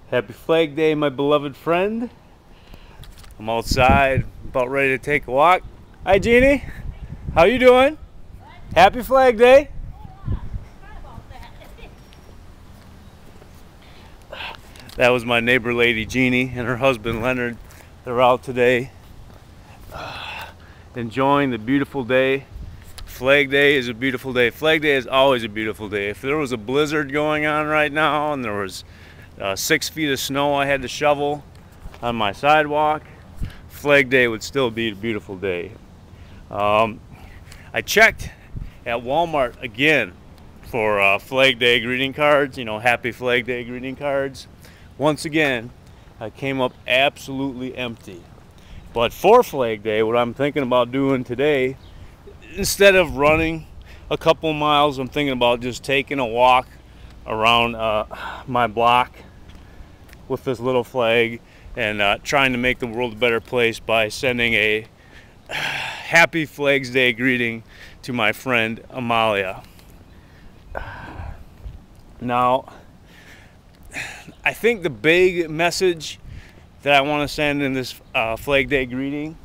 Happy Flag Day, my beloved friend. I'm outside, about ready to take a walk. Hi, Jeannie. How you doing? Happy Flag Day. That was my neighbor lady, Jeannie, and her husband, Leonard. They're out today enjoying the beautiful day. Flag Day is a beautiful day. Flag Day is always a beautiful day. If there was a blizzard going on right now and there was 6 feet of snow I had to shovel on my sidewalk, Flag Day would still be a beautiful day. I checked at Walmart again for Flag Day greeting cards, happy Flag Day greeting cards. Once again, I came up absolutely empty. But for Flag Day, what I'm thinking about doing today, instead of running a couple miles, I'm thinking about just taking a walk around my block with this little flag and trying to make the world a better place by sending a happy Flag Day greeting to my friend Amalia. Now, I think the big message that I want to send in this Flag Day greeting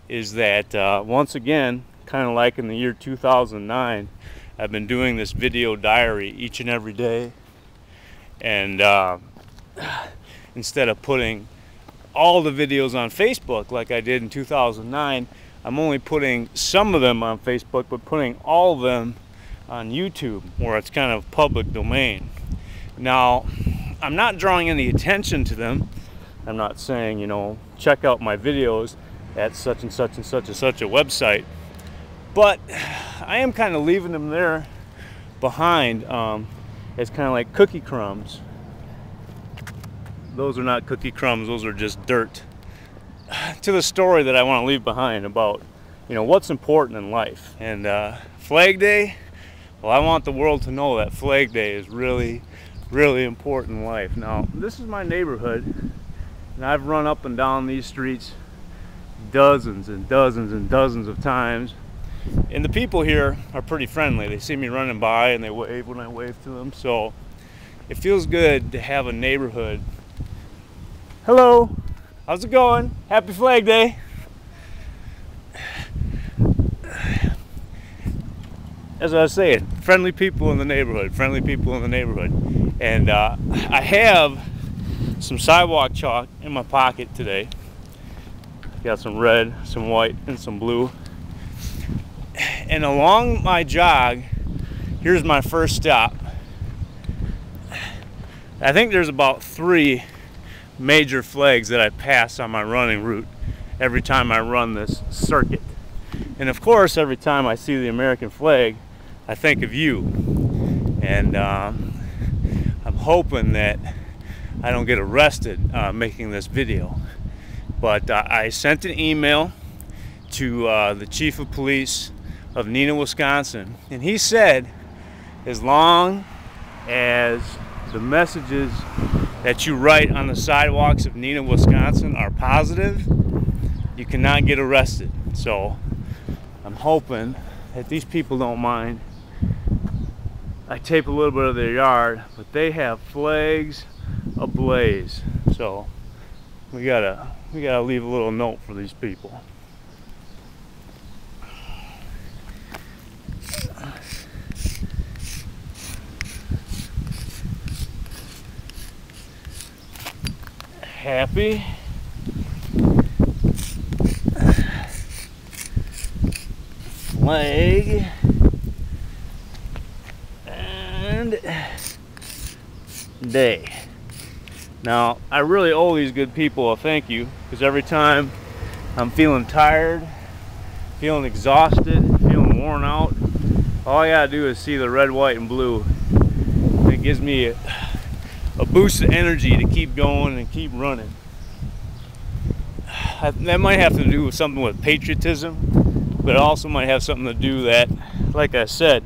is that once again, kind of like in the year 2009, I've been doing this video diary each and every day, and instead of putting all the videos on Facebook like I did in 2009, I'm only putting some of them on Facebook, but putting all of them on YouTube, where it's kind of public domain. Now, I'm not drawing any attention to them. I'm not saying, check out my videos at such and such and such and such a website, but I am kind of leaving them there behind as kind of like cookie crumbs. Those are not cookie crumbs, those are just dirt to the story that I want to leave behind about what's important in life. And Flag Day, well, I want the world to know that Flag Day is really important in life. Now, this is my neighborhood, and I've run up and down these streets dozens and dozens and dozens of times, and the people here are pretty friendly. They see me running by and they wave when I wave to them, so it feels good to have a neighborhood. Hello, how's it going? Happy Flag Day. As I was saying, friendly people in the neighborhood, and I have some sidewalk chalk in my pocket today. Got some red, some white, and some blue. And along my jog, here's my first stop. I think there's about 3 major flags that I pass on my running route every time I run this circuit. And of course, every time I see the American flag, I think of you. And I'm hoping that I don't get arrested making this video. But I sent an email to the chief of police of Neenah, Wisconsin, and he said as long as the messages that you write on the sidewalks of Neenah, Wisconsin are positive, you cannot get arrested. So I'm hoping that these people don't mind. I tape a little bit of their yard, but they have flags ablaze. So we gotta leave a little note for these people. Happy Flag Day. Now, I really owe these good people a thank you, because every time I'm feeling tired, feeling exhausted, feeling worn out, all I gotta do is see the red, white, and blue. And it gives me a boost of energy to keep going and keep running. That might have to do with something with patriotism, but it also might have something to do that, like I said,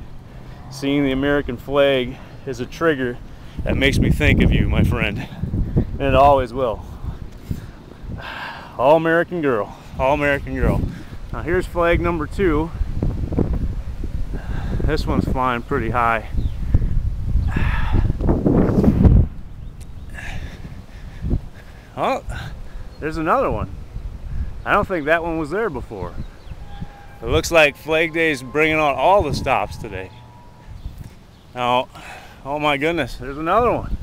seeing the American flag is a trigger that makes me think of you, my friend. And it always will. All American girl, all American girl. Now here's flag number 2. This one's flying pretty high. Oh, there's another one. I don't think that one was there before. It looks like Flag Day is bringing out all the stops today. Now, oh my goodness, there's another one.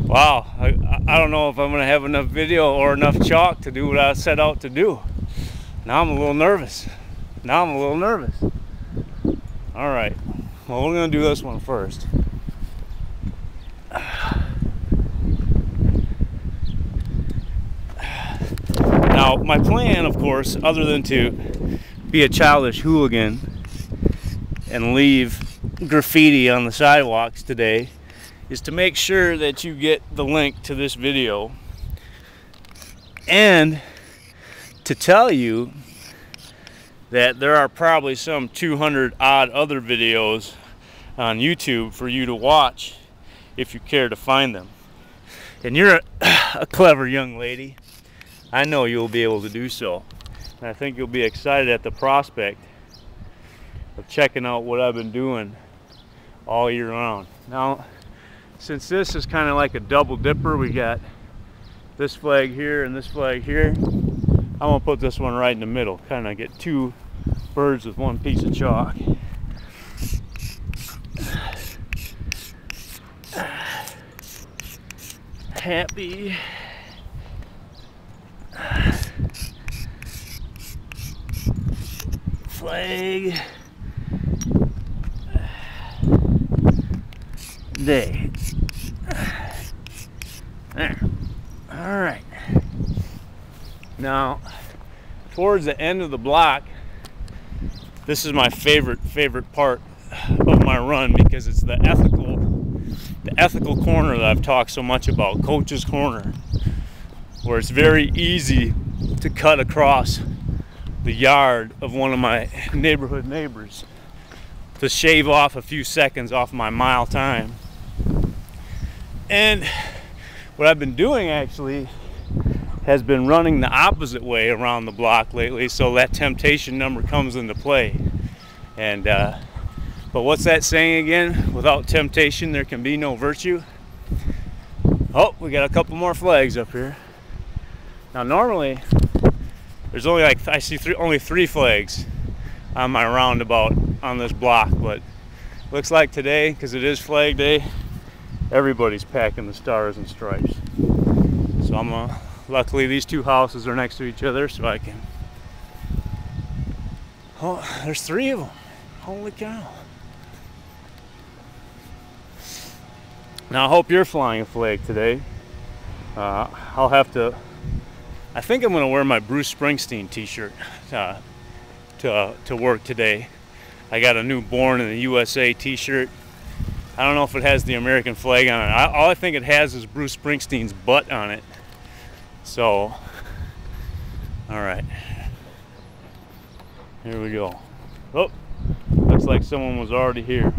Wow, I don't know if I'm gonna have enough video or enough chalk to do what I set out to do. Now I'm a little nervous. All right, well, we're gonna do this one first. Now, my plan, of course, other than to be a childish hooligan and leave graffiti on the sidewalks today, is to make sure that you get the link to this video and to tell you that there are probably some 200 odd other videos on YouTube for you to watch if you care to find them. And you're a clever young lady. I know you'll be able to do so. And I think you'll be excited at the prospect of checking out what I've been doing all year round. Now, since this is kind of like a double dipper, we got this flag here and this flag here, I'm gonna put this one right in the middle, kind of get two birds with one piece of chalk. Happy Flag Day. There. All right. Now, towards the end of the block, this is my favorite part of my run, because it's the ethical corner that I've talked so much about, Coach's Corner, where it's very easy to cut across the yard of one of my neighborhood neighbors to shave off a few seconds off my mile time. And what I've been doing actually has been running the opposite way around the block lately, so that temptation number comes into play. And but what's that saying again? Without temptation there can be no virtue. Oh, we got a couple more flags up here. Now normally there's only I see only three flags on my roundabout on this block, but looks like today, because it is Flag Day, everybody's packing the stars and stripes. So I'm luckily these two houses are next to each other, so I can. Oh, there's three of them. Holy cow. Now I hope you're flying a flag today. I'll have to, I think I'm going to wear my Bruce Springsteen t-shirt to work today. I got a new Born in the USA t-shirt. I don't know if it has the American flag on it. All I think it has is Bruce Springsteen's butt on it. So, all right. Here we go. Oh, looks like someone was already here.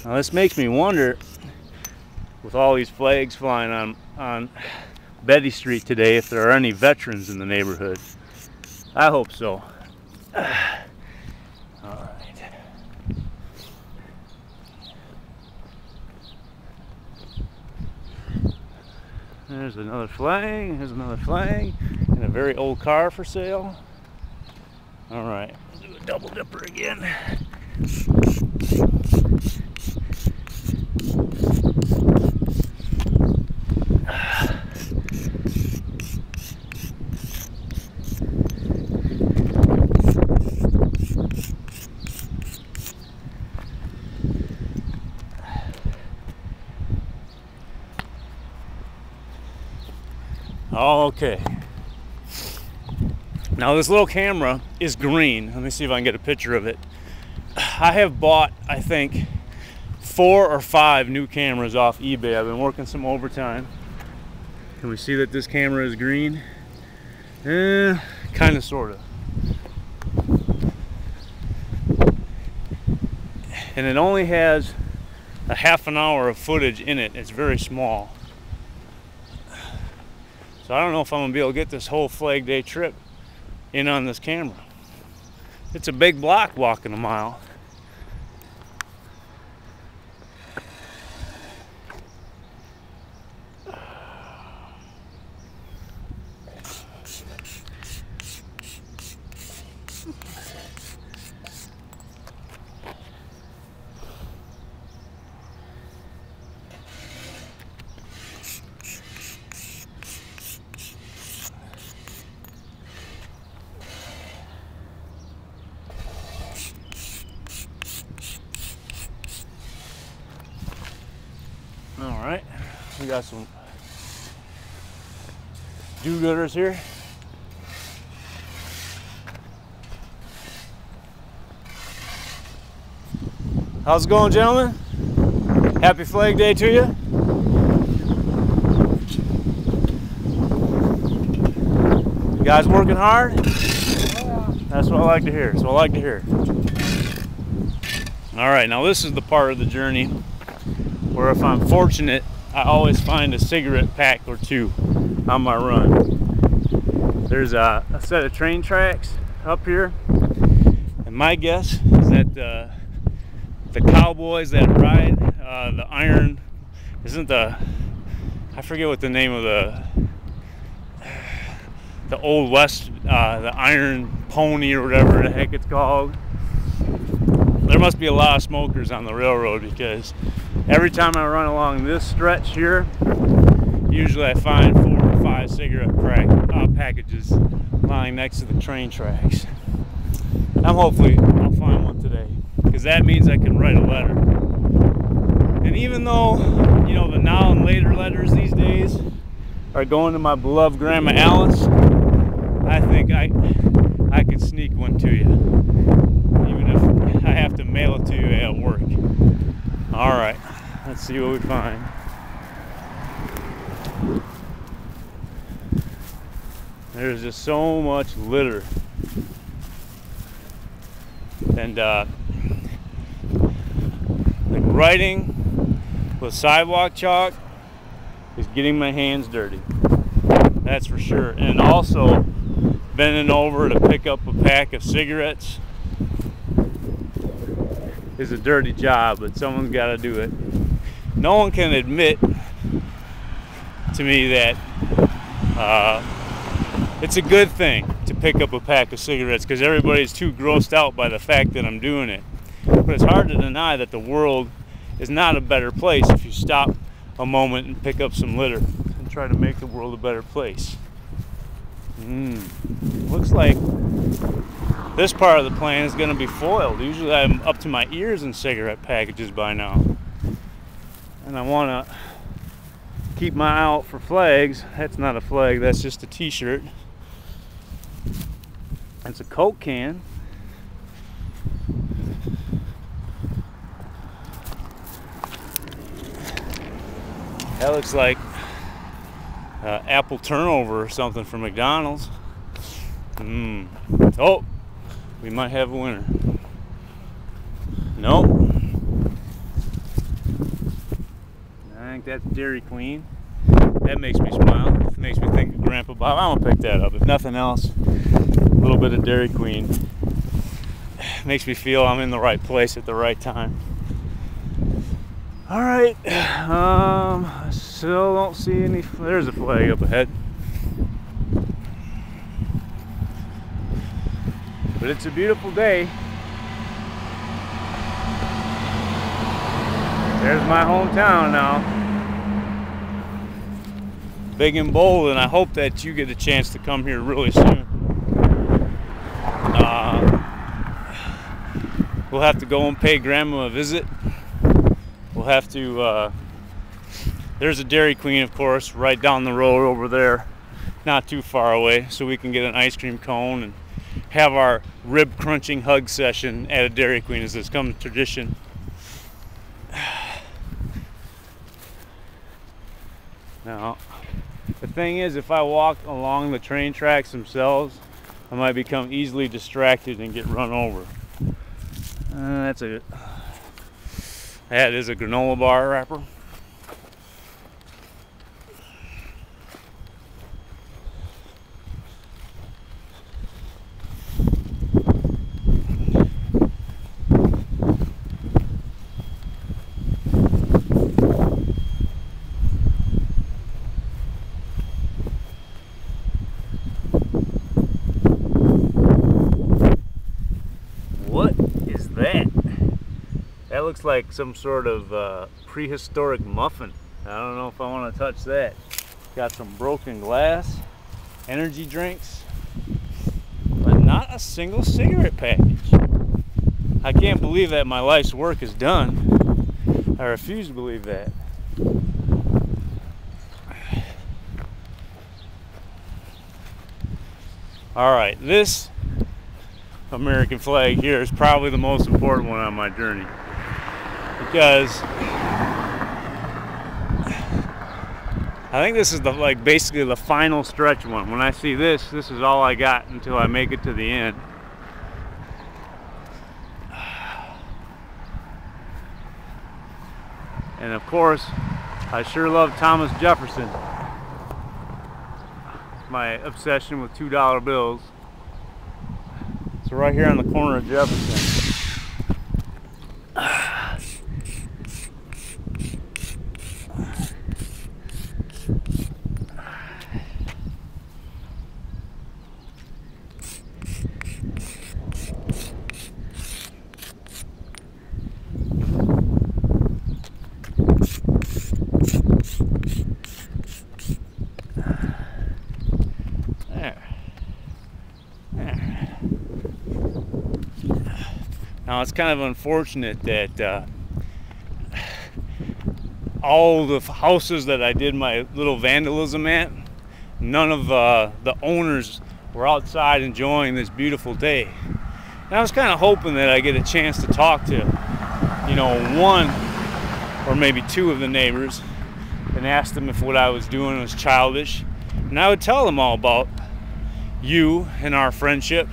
Now this makes me wonder, with all these flags flying on Betty Street today, if there are any veterans in the neighborhood. I hope so. All right. There's another flag, there's another flag, and a very old car for sale. All right, we'll do a double dipper again. Okay. Now this little camera is green. Let me see if I can get a picture of it. I have bought, I think, 4 or 5 new cameras off eBay. I've been working some overtime. Can we see that this camera is green? Kind of, sort of. And it only has a half an hour of footage in it. It's very small. So So I don't know if I'm gonna be able to get this whole Flag Day trip in on this camera. It's a big block walking a mile. All right, we got some do-gooders here. How's it going, gentlemen? Happy Flag Day to you. You guys working hard? That's what I like to hear. That's what I like to hear. All right, now this is the part of the journey where if I'm fortunate, I always find a cigarette pack or two on my run. There's a set of train tracks up here, and my guess is that the cowboys that ride the iron, I forget what the name of the Old West, the Iron Pony or whatever the heck it's called. There must be a lot of smokers on the railroad, because every time I run along this stretch here, usually I find 4 or 5 cigarette packages lying next to the train tracks. Hopefully I'll find one today, because that means I can write a letter. And even though, you know, the now and later letters these days are going to my beloved Grandma Alice, I think I could sneak one to you, even if I have to mail it to you at work. All right, let's see what we find. There's just so much litter. And like writing with sidewalk chalk is getting my hands dirty. That's for sure. And also bending over to pick up a pack of cigarettes is a dirty job, but someone's got to do it. No one can admit to me that it's a good thing to pick up a pack of cigarettes, because everybody's too grossed out by the fact that I'm doing it. But it's hard to deny that the world is not a better place if you stop a moment and pick up some litter and try to make the world a better place. Looks like this part of the plane is going to be foiled. Usually I'm up to my ears in cigarette packages by now. And I want to keep my eye out for flags. That's not a flag, that's just a t-shirt. It's a Coke can. That looks like apple turnover or something from McDonald's. Oh, we might have a winner. Nope. I think that's Dairy Queen. That makes me smile. It makes me think of Grandpa Bob. I'm gonna pick that up. If nothing else, a little bit of Dairy Queen makes me feel I'm in the right place at the right time. All right. Still don't see any. There's a flag up ahead. But it's a beautiful day. There's my hometown now. Big and bold, and I hope that you get a chance to come here really soon. We'll have to go and pay Grandma a visit. We'll have to, there's a Dairy Queen, of course, right down the road over there, not too far away, so we can get an ice cream cone and have our rib crunching hug session at a Dairy Queen, as it's come tradition. Now, the thing is, if I walk along the train tracks themselves, I might become easily distracted and get run over. That is a granola bar wrapper. That looks like some sort of prehistoric muffin. I don't know if I want to touch that. Got some broken glass, energy drinks, but not a single cigarette package. I can't believe that my life's work is done. I refuse to believe that. All right, this American flag here is probably the most important one on my journey, because I think this is basically the final stretch one. When I see this, this is all I got until I make it to the end. And of course, I sure love Thomas Jefferson. My obsession with $2 bills. So right here on the corner of Jefferson. Now it's kind of unfortunate that all the houses that I did my little vandalism at, none of the owners were outside enjoying this beautiful day. And I was kind of hoping that I get a chance to talk to, you know, one or maybe two of the neighbors and ask them if what I was doing was childish. And I would tell them all about you and our friendship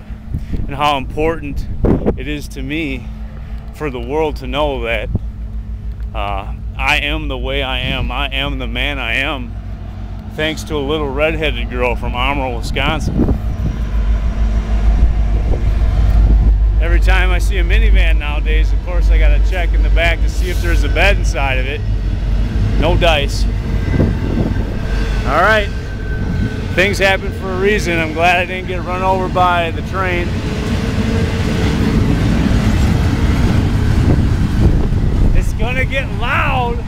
and how important it is to me for the world to know that I am the way I am the man I am, thanks to a little redheaded girl from Armour, Wisconsin. Every time I see a minivan nowadays, of course I gotta check in the back to see if there's a bed inside of it. No dice. All right, things happen for a reason. I'm glad I didn't get run over by the train. Gonna get loud.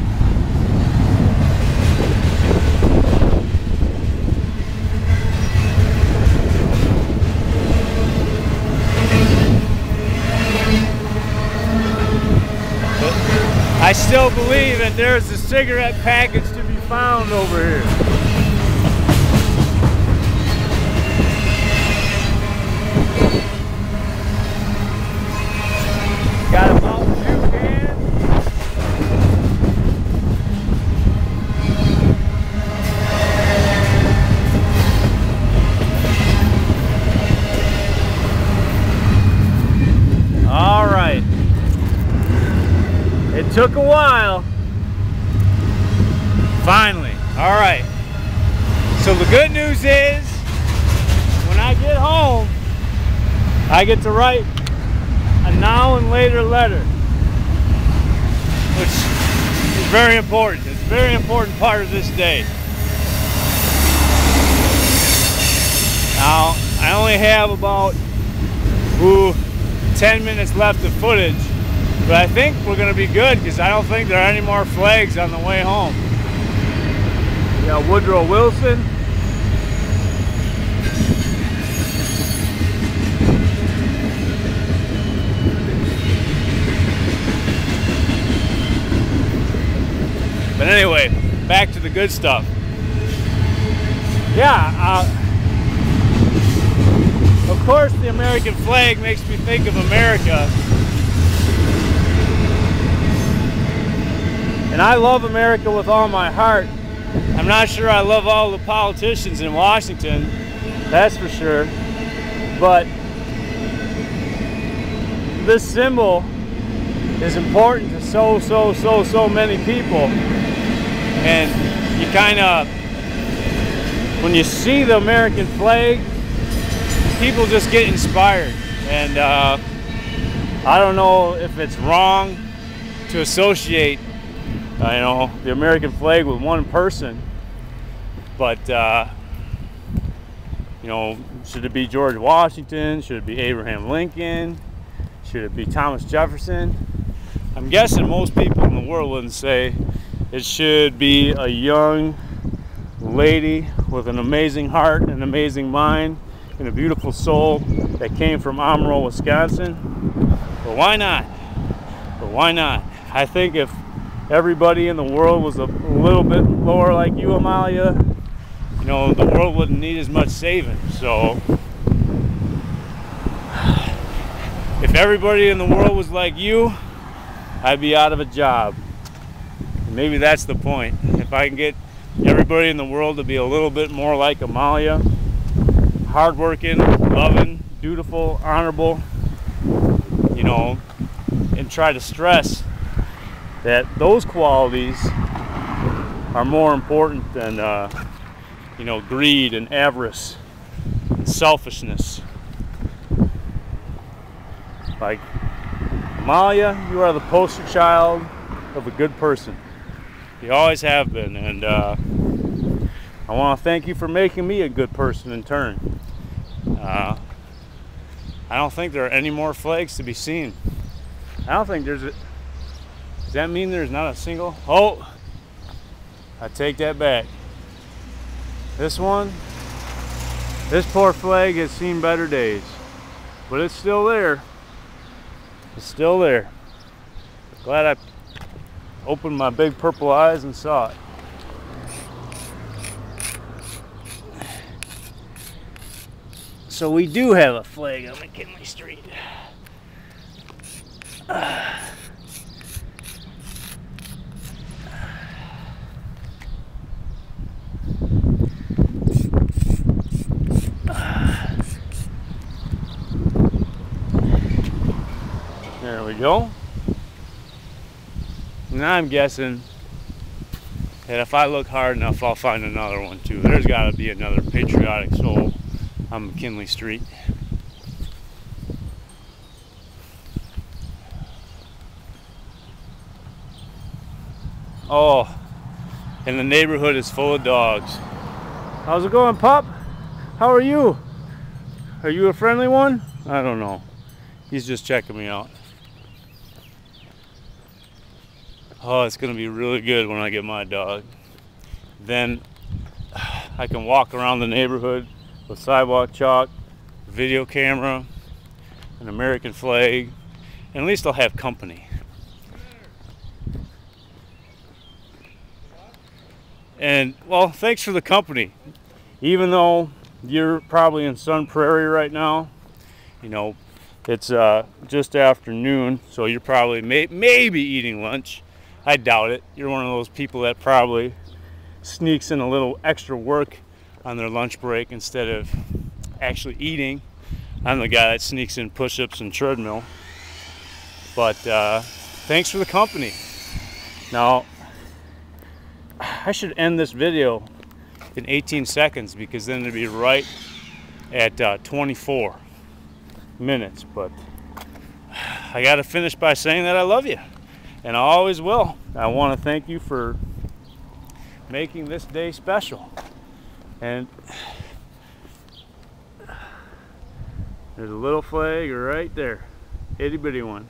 I still believe that there's a cigarette package to be found over here. Got a Mountain Dew can. All right. It took a while. Finally. All right. So the good news is, when I get home, I get to write a now and later letter, which is very important. It's a very important part of this day. Now, I only have about 10 minutes left of footage, but I think we're going to be good because I don't think there are any more flags on the way home. We got Woodrow Wilson. But anyway, back to the good stuff. Yeah, of course the American flag makes me think of America. And I love America with all my heart. I'm not sure I love all the politicians in Washington, that's for sure. But this symbol is important to so many people. And you kind of, when you see the American flag, people just get inspired. And I don't know if it's wrong to associate the American flag with one person, but should it be George Washington? Should it be Abraham Lincoln? Should it be Thomas Jefferson? I'm guessing most people in the world wouldn't say it should be a young lady with an amazing heart, an amazing mind, and a beautiful soul that came from Amarillo, Wisconsin. But why not? But why not? I think if everybody in the world was a little bit lower like you, Amalia, you know, the world wouldn't need as much saving. So if everybody in the world was like you, I'd be out of a job. And maybe that's the point. If I can get everybody in the world to be a little bit more like Amalia, hardworking, loving, dutiful, honorable, you know, and try to stress that those qualities are more important than you know, greed and avarice and selfishness. Like Amalia, you are the poster child of a good person. You always have been, and I want to thank you for making me a good person in turn. I don't think there are any more flags to be seen. I don't think there's a... Does that mean there's not a single? Oh, I take that back. This one, this poor flag has seen better days, but it's still there. It's still there. Glad I opened my big purple eyes and saw it. So we do have a flag on McKinley Street. There we go. Now I'm guessing that if I look hard enough, I'll find another one too. There's got to be another patriotic soul on McKinley Street. Oh, and the neighborhood is full of dogs. How's it going, pup? How are you? Are you a friendly one? I don't know. He's just checking me out. Oh, it's gonna be really good when I get my dog. Then I can walk around the neighborhood with sidewalk chalk, video camera, an American flag, and at least I'll have company. And well, thanks for the company. Even though you're probably in Sun Prairie right now, you know, it's just afternoon, so you're probably maybe eating lunch. I doubt it. You're one of those people that probably sneaks in a little extra work on their lunch break instead of actually eating. I'm the guy that sneaks in push-ups and treadmill. But thanks for the company. Now, I should end this video in 18 seconds because then it'd be right at 24 minutes. But I gotta finish by saying that I love you. And I always will. I want to thank you for making this day special. And there's a little flag right there. Itty bitty one.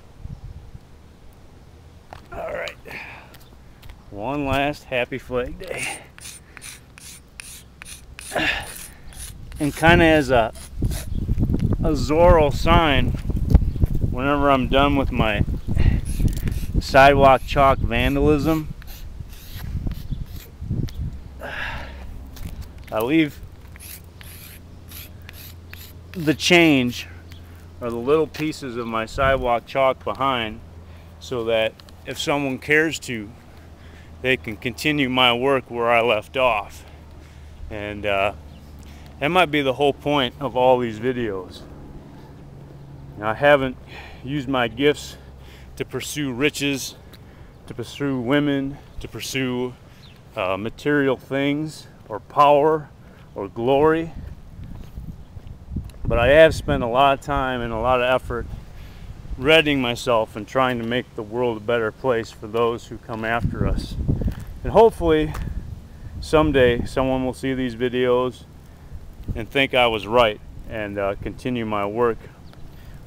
Alright. One last happy Flag Day. And kind of as a Zorro sign, whenever I'm done with my sidewalk chalk vandalism, I leave the change or the little pieces of my sidewalk chalk behind so that if someone cares to, they can continue my work where I left off. And that might be the whole point of all these videos. Now, I haven't used my gifts to pursue riches, to pursue women, to pursue material things or power or glory. But I have spent a lot of time and a lot of effort readying myself and trying to make the world a better place for those who come after us. And hopefully someday someone will see these videos and think I was right and continue my work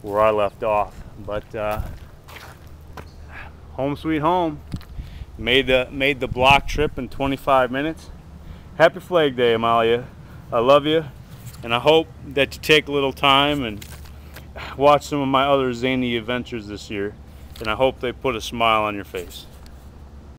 where I left off. But home sweet home. Made the block trip in 25 minutes. Happy Flag Day, Amalia. I love you, and I hope that you take a little time and watch some of my other zany adventures this year, and I hope they put a smile on your face.